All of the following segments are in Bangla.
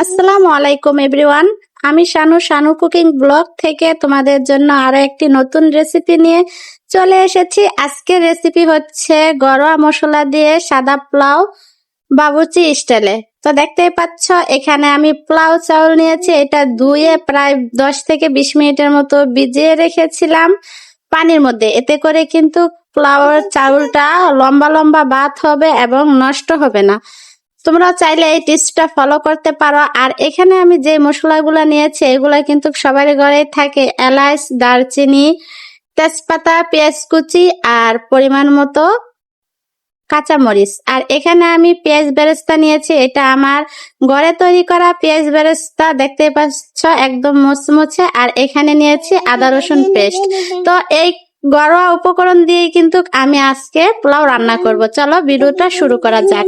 আসসালামু আলাইকুম এভরিওয়ান। আমি শানু কুকিং ব্লগ থেকে তোমাদের জন্য আরো একটি নতুন রেসিপি নিয়ে চলে এসেছি। আজকের রেসিপি হচ্ছে ঘরোয়া মশলা দিয়ে সাদা পোলাও বাবুর্চি স্টাইলে। তো দেখতেই পাচ্ছ এখানে আমি পোলাও চাউল নিয়েছি। এটা ধুয়ে প্রায় 10 থেকে 20 মিনিটের মতো ভিজিয়ে রেখেছিলাম পানির মধ্যে। এতে করে কিন্তু পোলাওর চাউলটা লম্বা লম্বা ভাত হবে এবং নষ্ট হবে না। তোমরা চাইলে এই টিপসটা ফলো করতে পারো। আর এখানে আমি যে মশলাগুলো নিয়েছি এগুলো কিন্তু সবার ঘরেই থাকে। এলাচ, দারচিনি, তেজপাতা, পেঁয়াজ কুচি আর পরিমাণ মতো কাঁচামরিচ। আর এখানে আমি পেঁয়াজ বেরেস্তা নিয়েছি। এটা আমার ঘরে তৈরি করা পেঁয়াজ বেরেস্তা, দেখতে পাচ্ছ একদম মুচমুচে। আর এখানে নিয়েছি আদা রসুন পেস্ট। তো এই ঘরোয়া উপকরণ দিয়েই কিন্তু আমি আজকে পোলাও রান্না করব। চলো ভিডিওটা শুরু করা যাক।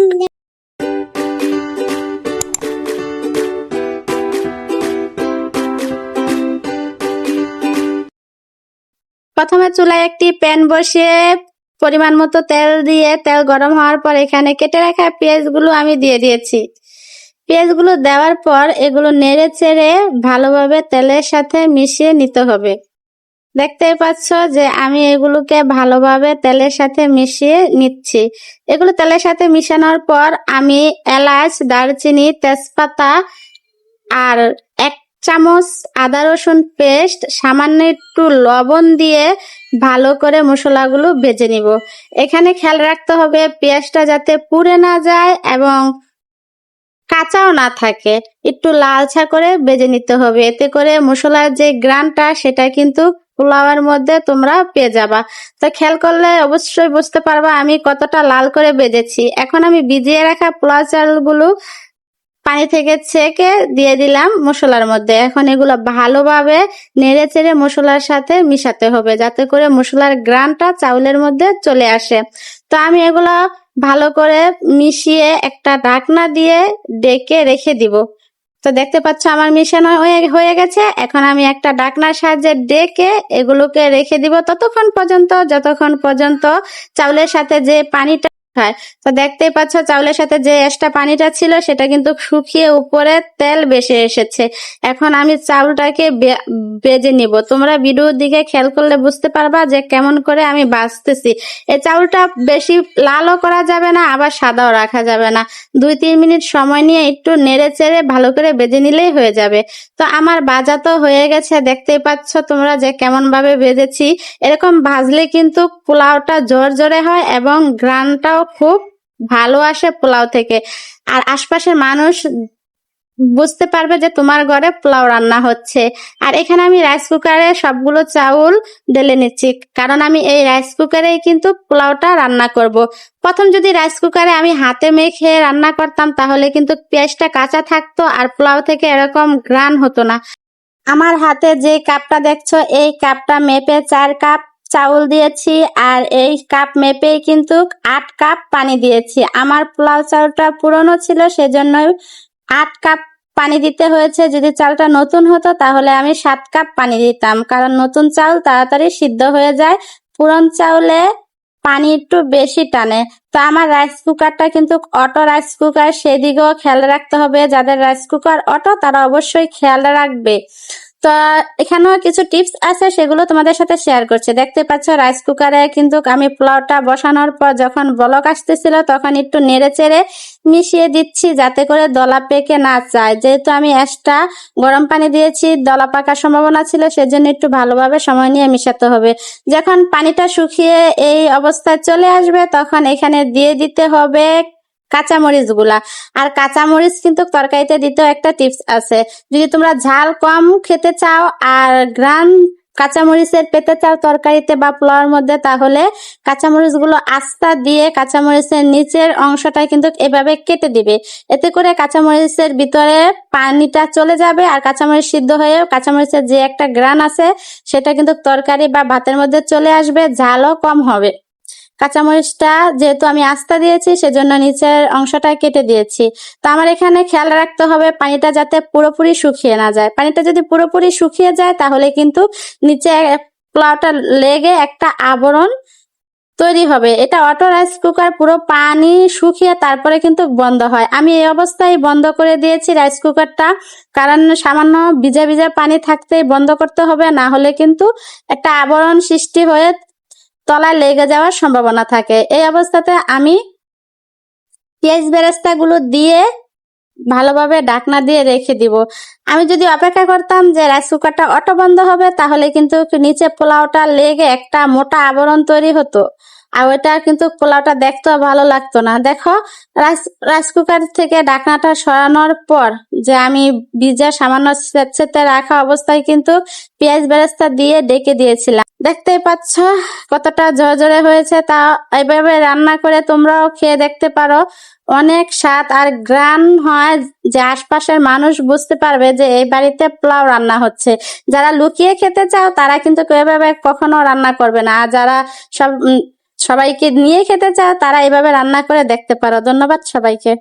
প্রথমে চুলায় একটি প্যান বসিয়ে পরিমাণ মতো তেল দিয়ে তেল গরম হওয়ার পর এখানে কেটে রাখা পেঁয়াজগুলো আমি দিয়ে দিয়েছি। পেঁয়াজগুলো দেওয়ার পর এগুলো নেড়ে চেড়ে ভালোভাবে তেলের সাথে মিশিয়ে নিতে হবে। দেখতেই পাচ্ছ যে আমি এগুলোকে ভালোভাবে তেলের সাথে মিশিয়ে নিচ্ছি। এগুলো তেলের সাথে মিশানোর পর আমি এলাচ, দারচিনি, তেজপাতা আর 1 চামচ আদা রসুন পেস্ট, সামান্য একটু লবণ দিয়ে ভালো করে মশলাগুলো ভেজে নিব। এখানে খেয়াল রাখতে হবে পেঁয়াজটা যাতে পুড়ে না যায় এবং কাঁচাও না থাকে, একটু লালচা করে ভেজে নিতে হবে। এতে করে মশলার যে গ্রানটা সেটা কিন্তু পোলাওয়ের মধ্যে তোমরা পেয়ে যাবা। তো খেয়াল করলে অবশ্যই বুঝতে পারবা আমি কতটা লাল করে ভেজেছি। এখন আমি ভিজিয়ে রাখা পোলাও চালগুলো পানি থেকে ছেঁকে দিয়ে দিলাম মশলার মধ্যে। এখন এগুলো ভালোভাবে নেড়ে চেড়ে মশলার সাথে মিশাতে হবে যাতে করে মশলার গ্রানটা চাউলের মধ্যে চলে আসে। তো আমি এগুলো ভালো করে মিশিয়ে একটা ঢাকনা দিয়ে ডেকে রেখে দিব। তো দেখতে পাচ্ছ আমার মিশানো হয়ে গেছে। এখন আমি একটা ঢাকনার সাহায্যে ডেকে এগুলোকে রেখে দিব ততক্ষণ পর্যন্ত যতক্ষণ পর্যন্ত চাউলের সাথে যে পানিটা হয়। তো দেখতেই পাচ্ছ চাউলের সাথে যে এক্সট্রা পানিটা ছিল সেটা কিন্তু শুকিয়ে উপরে তেল ভেসে এসেছে। এখন আমি চাউলটাকে ভেজে নিব। তোমরা ভিডিওর দিকে খেয়াল করলে বুঝতে পারবা যে কেমন করে আমি ভাজতেছি। এই চাউলটা বেশি লালও করা যাবে না আবার সাদাও রাখা যাবে না। 2-3 মিনিট সময় নিয়ে একটু নেড়ে চেড়ে ভালো করে ভেজে নিলেই হয়ে যাবে। তো আমার ভাজা তো হয়ে গেছে, দেখতেই পাচ্ছ তোমরা যে কেমন ভাবে ভেজেছি। এরকম ভাজলে কিন্তু পোলাওটা ঝরঝরে হয় এবং ঘ্রাণটাও খুব ভালো আসে পোলাও থেকে। আর আশপাশের মানুষ বুঝতে পারবে যে তোমার ঘরে পোলাও রান্না হচ্ছে। আর এখানে আমি রাইস কুকারে সবগুলো চাউল ঢেলে নিচ্ছি, কারণ আমি এই রাইস কুকারেই কিন্তু পোলাওটা রান্না করব। প্রথম যদি রাইস কুকারে আমি হাতে মেখে রান্না করতাম তাহলে কিন্তু পেঁয়াজটা কাঁচা থাকতো আর পোলাও থেকে এরকম ঘ্রাণ হতো না। আমার হাতে যে কাপটা দেখছো এই কাপটা মেপে 4 কাপ চাউল দিয়েছি আর এই কাপ মেপেই কিন্তু 8 কাপ পানি দিয়েছি। আমার পোলাও চাউলটা পুরনো ছিল সেজন্য 8 কাপ পানি দিতে হয়েছে। যদি চালটা নতুন হতো তাহলে আমি 7 কাপ পানি দিতাম, কারণ নতুন চাউল তাড়াতাড়ি সিদ্ধ হয়ে যায়, পুরন চাউলে পানি একটু বেশি টানে। তো আমার রাইস কুকারটা কিন্তু অটো রাইস কুকার, সেদিকেও খেয়াল রাখতে হবে। যাদের রাইস কুকার অটো তারা অবশ্যই খেয়াল রাখবে। তো এখানেও কিছু টিপস আছে সেগুলো তোমাদের সাথে শেয়ার করছি। দেখতে পাচ্ছ রাইস কুকারে কিন্তু আমি পোলাওটা বসানোর পর যখন বলক আসতেছিল তখন একটু নেড়ে চেড়ে মিশিয়ে দিচ্ছি যাতে করে দলা পেকে না যায়। যেহেতু আমি এক্সট্রা গরম পানি দিয়েছি দলা পাকার সম্ভাবনা ছিল, সেজন্য একটু ভালোভাবে সময় নিয়ে মিশাতে হবে। যখন পানিটা শুকিয়ে এই অবস্থায় চলে আসবে তখন এখানে দিয়ে দিতে হবে কাঁচামরিচ গুলা। আর কাঁচামরিচ কিন্তু তরকারিতে দিতেও একটা টিপস আছে। যদি তোমরা ঝাল কম খেতে চাও আর ঘ্রাণ কাঁচামরিচের পেতে চাও তরকারিতে বা পোলাওর মধ্যে, তাহলে কাঁচামরিচ গুলো আস্তা দিয়ে কাঁচামরিচের নিচের অংশটা কিন্তু এভাবে কেটে দিবে। এতে করে কাঁচামরিচের ভিতরে পানিটা চলে যাবে আর কাঁচামরিচ সিদ্ধ হয়ে কাঁচামরিচের যে একটা ঘ্রাণ আছে সেটা কিন্তু তরকারি বা ভাতের মধ্যে চলে আসবে, ঝালও কম হবে। কাঁচামরিচটা যেহেতু আমি আস্তা দিয়েছি সেজন্য নিচের অংশটা কেটে দিয়েছি। তো আমার এখানে খেয়াল রাখতে হবে পানিটা যাতে পুরোপুরি শুকিয়ে না যায়। পানিটা যদি পুরোপুরি শুকিয়ে যায় তাহলে কিন্তু নিচে পোলাওটা লেগে একটা আবরণ তৈরি হবে। এটা অটো রাইস কুকার পুরো পানি শুকিয়ে তারপরে কিন্তু বন্ধ হয়। আমি এই অবস্থায় বন্ধ করে দিয়েছি রাইস কুকারটা, কারণ সামান্য ভিজা ভিজা পানি থাকতেই বন্ধ করতে হবে, না হলে কিন্তু একটা আবরণ সৃষ্টি হয়ে তলায় লেগে যাওয়ার সম্ভাবনা থাকে। এই অবস্থাতে আমি পেঁয়াজ বেরেস্তাগুলো দিয়ে ভালোভাবে ঢাকনা দিয়ে রেখে দিব। আমি যদি অপেক্ষা করতাম যে রাইস কুকারটা অটো বন্ধ হবে, তাহলে কিন্তু নিচে পোলাওটা লেগে একটা মোটা আবরণ তৈরি হতো, আর ওইটা কিন্তু পোলাওটা দেখতেও ভালো লাগতো না। দেখো, রাইস কুকার থেকে ঢাকনাটা সরানোর পর যে আমি ভিজা সামান্য সেতসেতে রাখা অবস্থায় কিন্তু পেঁয়াজ বেরেস্তা দিয়ে ডেকে দিয়েছিলাম। দেখতেই পাচ্ছ কতটা ঝরঝরে হয়েছে। তা এইভাবে রান্না করে তোমরাও খেয়ে দেখতে পারো, অনেক স্বাদ আর গ্রান হয়, যে আশপাশের মানুষ বুঝতে পারবে যে এই বাড়িতে পোলাও রান্না হচ্ছে। যারা লুকিয়ে খেতে চাও তারা কিন্তু এভাবে কখনো রান্না করবে না, আর যারা সবাইকে নিয়ে খেতে চাও তারা এইভাবে রান্না করে দেখতে পারো। ধন্যবাদ সবাইকে।